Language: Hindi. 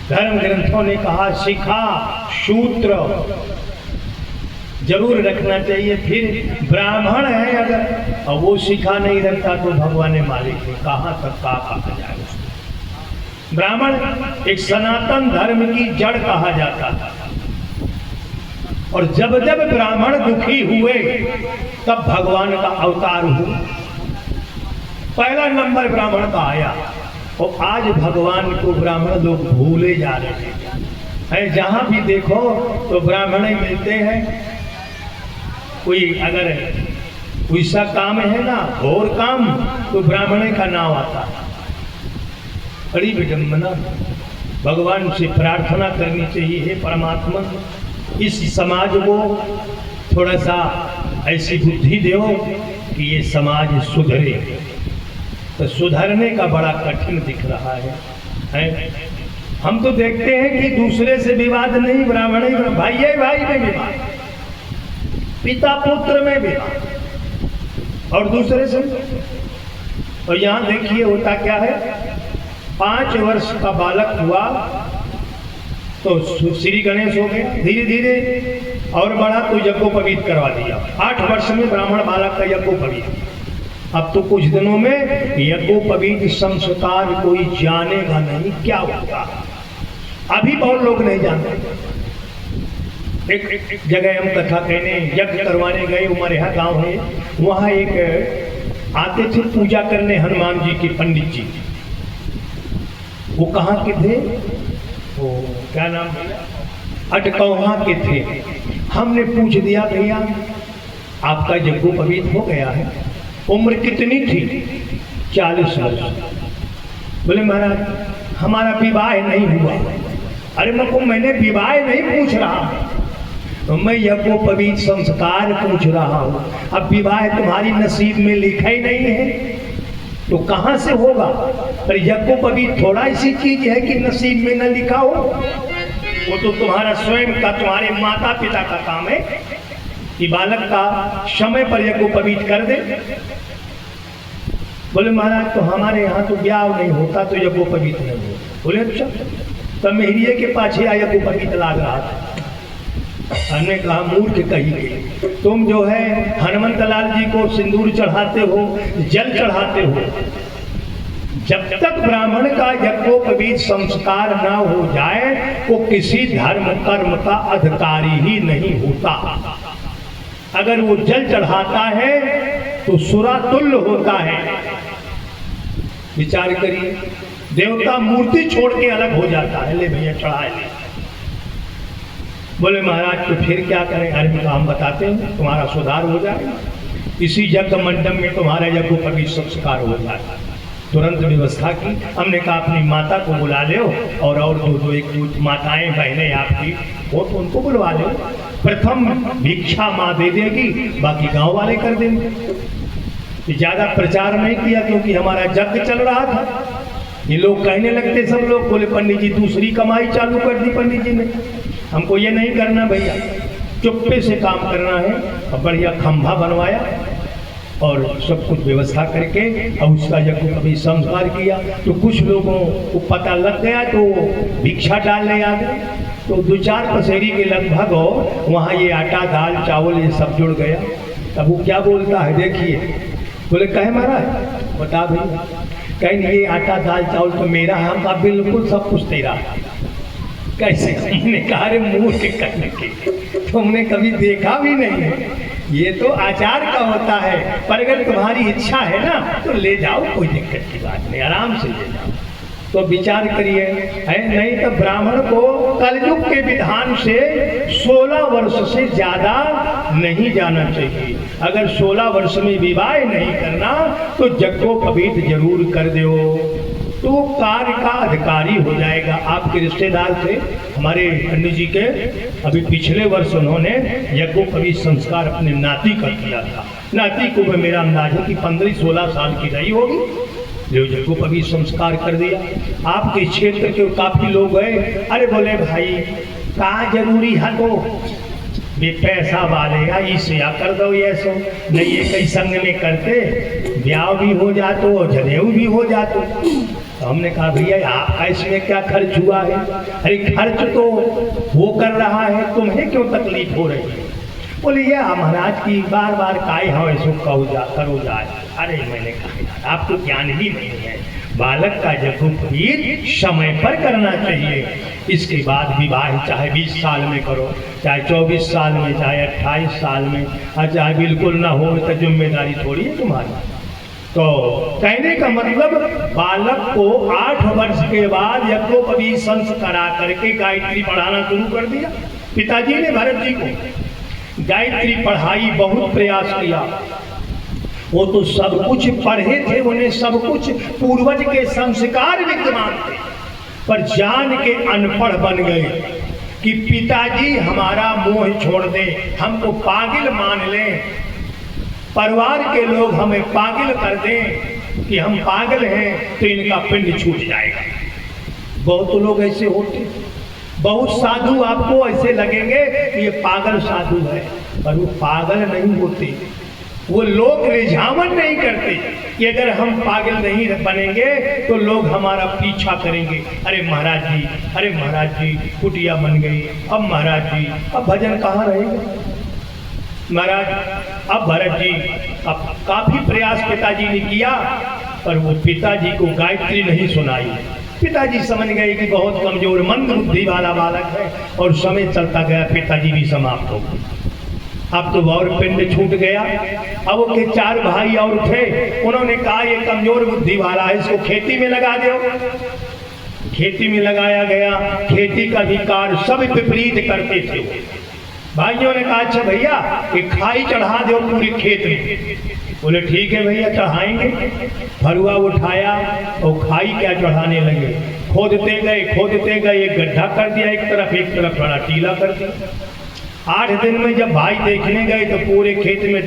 धर्म ग्रंथों ने कहा शिखा सूत्र जरूर रखना चाहिए। फिर ब्राह्मण है अगर और वो शिखा नहीं रखता तो भगवान मालिक है, कहाँ तक कहा जाए। ब्राह्मण एक सनातन धर्म की जड़ कहा जाता था, और जब जब ब्राह्मण दुखी हुए तब भगवान का अवतार हुआ। पहला नंबर ब्राह्मण का आया, और आज भगवान को ब्राह्मण लोग भूले जा रहे हैं। जहां भी देखो तो ब्राह्मण ही मिलते हैं। कोई अगर कोई सा काम है ना और काम तो ब्राह्मण का नाम आता है। बड़ी विडंबना। भगवान से प्रार्थना करनी चाहिए, हे परमात्मा इस समाज को थोड़ा सा ऐसी बुद्धि दो कि ये समाज सुधरे। तो सुधरने का बड़ा कठिन दिख रहा है? हम तो देखते हैं कि दूसरे से विवाद नहीं, ब्राह्मण ही भाई में विवाद, पिता पुत्र में विवाद, और दूसरे से। और यहाँ देखिए होता क्या है, 5 वर्ष का बालक हुआ तो श्री गणेश हो गए, धीरे धीरे और बड़ा तो यज्ञोपवीत करवा दिया। 8 वर्ष में ब्राह्मण बालक का यज्ञोपवीत। अब तो कुछ दिनों में यज्ञोपवीत संस्कार कोई जानेगा नहीं क्या होगा। अभी बहुत लोग नहीं जानते। एक जगह हम कथा कहने यज्ञ करवाने गए, उमरिया गांव है, वहाँ एक आते थे पूजा करने हनुमान जी के पंडित जी। वो कहाँ के थे? वो क्या नाम है, अटकौहा के थे। हमने पूछ दिया भैया आपका यज्ञोपवीत हो गया है, उम्र कितनी थी? 40 वर्ष। बोले महाराज हमारा विवाह नहीं हुआ। अरे मैंने विवाह नहीं पूछ रहा, तो मैं यज्ञोपवीत संस्कार पूछ रहा हूँ। अब विवाह तुम्हारी नसीब में लिखा ही नहीं है तो कहाँ से होगा? पर यज्ञोपवीत थोड़ा ऐसी चीज है कि नसीब में न लिखा हो। वो तो तुम्हारा स्वयं का, तुम्हारे माता पिता का काम है कि बालक का समय पर यज्ञोपवीत कर दे। बोले महाराज तो हमारे यहाँ तो ब्याह नहीं होता तो यज्ञोपवीत नहीं होता। बोले अच्छा, तो मेहरिए के पाछे यज्ञोपवीत लाग रहा था। हमने कहा मूर्ख कही गई, तुम जो है हनुमंत लाल जी को सिंदूर चढ़ाते हो, जल चढ़ाते हो, जब तक ब्राह्मण का यज्ञोपवीत संस्कार ना हो जाए वो किसी धर्म कर्म का अधिकारी ही नहीं होता। अगर वो जल चढ़ाता है तो सुरातुल्य होता है। विचार करिए, देवता मूर्ति छोड़ के अलग हो जाता है, ले भैया चढ़ा ले। बोले महाराज तो फिर क्या करें? अरे हम बताते हैं तुम्हारा सुधार हो जाएगा, इसी यज्ञ मंडप में तुम्हारा यज्ञोपवीत संस्कार हो जाएगा। तुरंत व्यवस्था की। हमने कहा अपनी माता को बुला लो और दो एक माताएं बहनें आपकी वो तो उनको बुलवा लो। प्रथम भिक्षा माँ दे देगी, बाकी गांव वाले कर देंगे। ज़्यादा प्रचार नहीं किया क्योंकि हमारा यज्ञ चल रहा था। ये लोग कहने लगते, सब लोग बोले पंडित जी दूसरी कमाई चालू कर दी पंडित जी ने। हमको ये नहीं करना भैया, चुप्पे से काम करना है। और बढ़िया खंभा बनवाया और सब कुछ व्यवस्था करके और उसका यज्ञोपवीत संस्कार किया। तो कुछ लोगों को पता लग गया तो भिक्षा डालने आ गए। तो 2-4 पसेरी के लगभग हो वहाँ ये आटा दाल चावल ये सब जुड़ गया। तब वो क्या बोलता है देखिए। बोले कहे महाराज बता भैया। कहीं ये आटा दाल चावल तो मेरा है। हम बिल्कुल सब कुछ तेरा। कैसे? हमने कहा रे मूर्ख करने के, तुमने कभी देखा भी नहीं है, ये तो आचार का होता है। पर अगर तुम्हारी इच्छा है ना तो ले जाओ, कोई दिक्कत की बात नहीं, आराम से ले जाओ। तो विचार करिए, है नहीं तो ब्राह्मण को कलयुग के विधान से 16 वर्ष से ज्यादा नहीं जाना चाहिए। अगर 16 वर्ष में विवाह नहीं करना तो यज्ञोपवीत जरूर कर दो, तो कार्य का अधिकारी हो जाएगा। आपके रिश्तेदार थे हमारे पंडित जी के, अभी पिछले वर्ष उन्होंने यज्ञोपवीत संस्कार अपने नाती का किया था। नाती को भी मेरा अंदाज है कि 15-16 साल की रही होगी, जो यज्ञोपवीत संस्कार कर दिया। आपके क्षेत्र के काफी लोग गए, अरे बोले भाई कहाँ जरूरी है तो ये पैसा वालेगा इसे या कर दो, ये सो नहीं ये कई संग में करते, ब्याह भी हो जातो जनेऊ भी हो जातो। तो हमने कहा भैया आपका इसमें क्या खर्च हुआ है? अरे खर्च तो वो कर रहा है, तुम्हें क्यों तकलीफ हो रही है? बोले ये महाराज की बार बार काय हमें सुख करो जाए। अरे मैंने कहा आपको ज्ञान ही नहीं है, बालक का जगुपवीत समय पर करना चाहिए। इसके बाद विवाह चाहे 20 साल में करो, चाहे 24 साल में, चाहे 28 साल में, और चाहे बिल्कुल ना हो तो जिम्मेदारी थोड़ी है तुम्हारी। तो कहने का मतलब बालक को 8 वर्ष के बाद यज्ञोपवीत संस्कार करके गायत्री पढ़ाना शुरू कर दिया। पिताजी ने भरत जी को गायत्री पढ़ाई, बहुत प्रयास किया। वो तो सब कुछ पढ़े थे, उन्हें सब कुछ पूर्वज के संस्कार विद्यमान थे, पर जान के अनपढ़ बन गए कि पिताजी हमारा मोह छोड़ दें, हमको पागल मान लें, परिवार के लोग हमें पागल कर दें कि हम पागल हैं तो इनका पिंड छूट जाएगा। बहुत लोग ऐसे होते, बहुत साधु आपको ऐसे लगेंगे कि ये पागल साधु है, पर वो पागल नहीं होते। वो लोग रिझावन नहीं करते कि अगर हम पागल नहीं बनेंगे तो लोग हमारा पीछा करेंगे। अरे महाराज जी कुटिया बन गई, अब महाराज जी अब भजन कहाँ रहेगा? महाराज अब भरत जी अब काफी प्रयास पिताजी ने किया, पर वो पिताजी को गायत्री नहीं सुनाई। पिताजी समझ गए कि बहुत कमजोर मंद बुद्धि वाला बालक है, और समय चलता गया, पिताजी भी समाप्त हो गए। अब तो और पिंड छूट गया। अब वो के 4 भाई और थे, उन्होंने कहा ये कमजोर बुद्धि वाला है, इसको खेती में लगा दो। खेती में लगाया गया, खेती का भी कार्य सब विपरीत करते थे। भाइयों ने कहा अच्छा भैया ये खाई चढ़ा दो पूरे खेत में। बोले ठीक है भैया चढ़ाएंगे। फरुआ उठाया और खाई क्या चढ़ाने लगे, खोदते गए, एक गड्ढा कर दिया एक तरफ थोड़ा टीला कर दिया। 8 दिन में जब भाई देखने गए तो पूरे खेत में